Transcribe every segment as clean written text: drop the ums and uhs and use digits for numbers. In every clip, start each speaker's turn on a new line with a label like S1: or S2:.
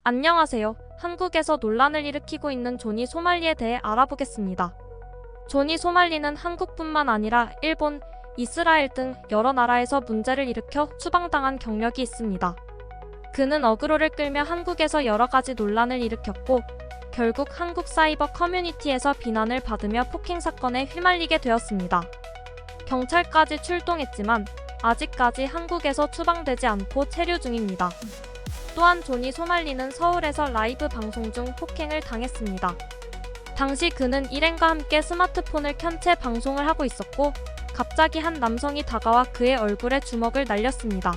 S1: 안녕하세요. 한국에서 논란을 일으키고 있는 조니 소말리에 대해 알아보겠습니다. 조니 소말리는 한국뿐만 아니라 일본, 이스라엘 등 여러 나라에서 문제를 일으켜 추방당한 경력이 있습니다. 그는 어그로를 끌며 한국에서 여러 가지 논란을 일으켰고 결국 한국 사이버 커뮤니티에서 비난을 받으며 폭행 사건에 휘말리게 되었습니다. 경찰까지 출동했지만 아직까지 한국에서 추방되지 않고 체류 중입니다. 또한 조니 소말리는 서울에서 라이브 방송 중 폭행을 당했습니다. 당시 그는 일행과 함께 스마트폰을 켠 채 방송을 하고 있었고 갑자기 한 남성이 다가와 그의 얼굴에 주먹을 날렸습니다.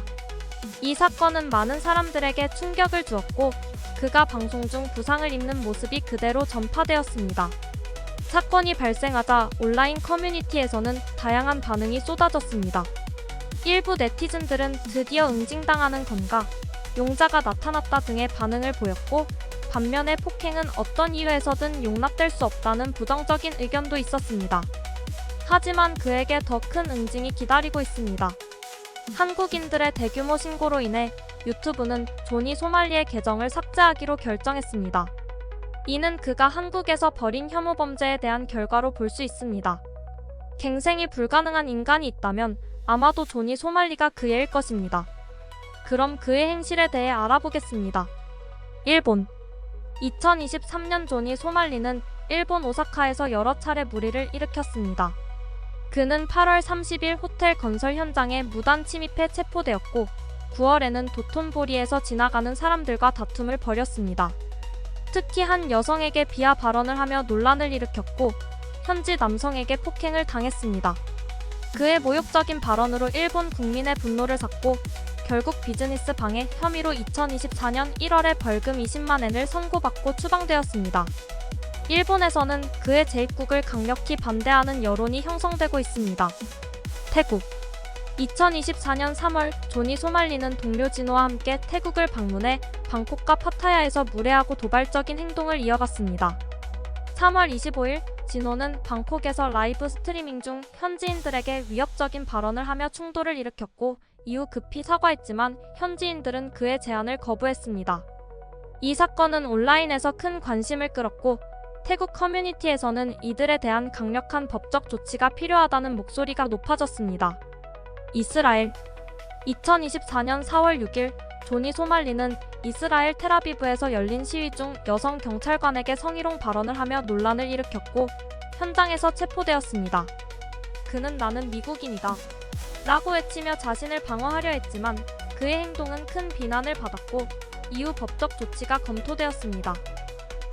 S1: 이 사건은 많은 사람들에게 충격을 주었고 그가 방송 중 부상을 입는 모습이 그대로 전파되었습니다. 사건이 발생하자 온라인 커뮤니티에서는 다양한 반응이 쏟아졌습니다. 일부 네티즌들은 드디어 응징당하는 건가? 용자가 나타났다 등의 반응을 보였고 반면에 폭행은 어떤 이유에서든 용납될 수 없다는 부정적인 의견도 있었습니다. 하지만 그에게 더 큰 응징이 기다리고 있습니다. 한국인들의 대규모 신고로 인해 유튜브는 조니 소말리의 계정을 삭제하기로 결정했습니다. 이는 그가 한국에서 벌인 혐오 범죄에 대한 결과로 볼 수 있습니다. 갱생이 불가능한 인간이 있다면 아마도 조니 소말리가 그 애일 것입니다. 그럼 그의 행실에 대해 알아보겠습니다. 일본 2023년 조니 소말리는 일본 오사카에서 여러 차례 무리를 일으켰습니다. 그는 8월 30일 호텔 건설 현장에 무단 침입해 체포되었고 9월에는 도톤보리에서 지나가는 사람들과 다툼을 벌였습니다. 특히 한 여성에게 비하 발언을 하며 논란을 일으켰고 현지 남성에게 폭행을 당했습니다. 그의 모욕적인 발언으로 일본 국민의 분노를 샀고 결국 비즈니스 방해 혐의로 2024년 1월에 벌금 20만 엔을 선고받고 추방되었습니다. 일본에서는 그의 재입국을 강력히 반대하는 여론이 형성되고 있습니다. 태국 2024년 3월 조니 소말리는 동료 진호와 함께 태국을 방문해 방콕과 파타야에서 무례하고 도발적인 행동을 이어갔습니다. 3월 25일 진호는 방콕에서 라이브 스트리밍 중 현지인들에게 위협적인 발언을 하며 충돌을 일으켰고 이후 급히 사과했지만 현지인들은 그의 제안을 거부했습니다. 이 사건은 온라인에서 큰 관심을 끌었고 태국 커뮤니티에서는 이들에 대한 강력한 법적 조치가 필요하다는 목소리가 높아졌습니다. 이스라엘 2024년 4월 6일 조니 소말리는 이스라엘 텔아비브에서 열린 시위 중 여성 경찰관에게 성희롱 발언을 하며 논란을 일으켰고 현장에서 체포되었습니다. 그는 나는 미국인이다 라고 외치며 자신을 방어하려 했지만 그의 행동은 큰 비난을 받았고 이후 법적 조치가 검토되었습니다.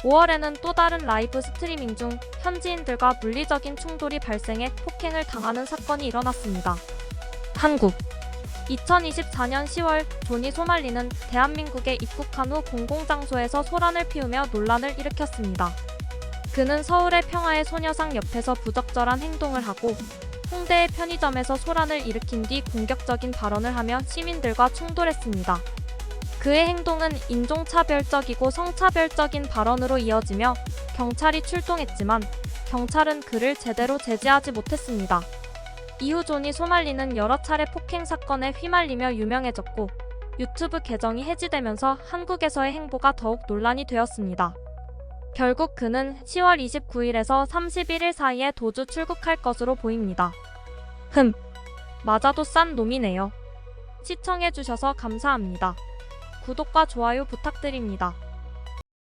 S1: 5월에는 또 다른 라이브 스트리밍 중 현지인들과 물리적인 충돌이 발생해 폭행을 당하는 사건이 일어났습니다. 한국 2024년 10월 조니 소말리는 대한민국에 입국한 후 공공장소에서 소란을 피우며 논란을 일으켰습니다. 그는 서울의 평화의 소녀상 옆에서 부적절한 행동을 하고 홍대의 편의점에서 소란을 일으킨 뒤 공격적인 발언을 하며 시민들과 충돌했습니다. 그의 행동은 인종차별적이고 성차별적인 발언으로 이어지며 경찰이 출동했지만 경찰은 그를 제대로 제지하지 못했습니다. 이후 조니 소말리는 여러 차례 폭행 사건에 휘말리며 유명해졌고 유튜브 계정이 해지되면서 한국에서의 행보가 더욱 논란이 되었습니다. 결국 그는 10월 29일에서 31일 사이에 도주 출국할 것으로 보입니다. 맞아도 싼 놈이네요. 시청해주셔서 감사합니다. 구독과 좋아요 부탁드립니다.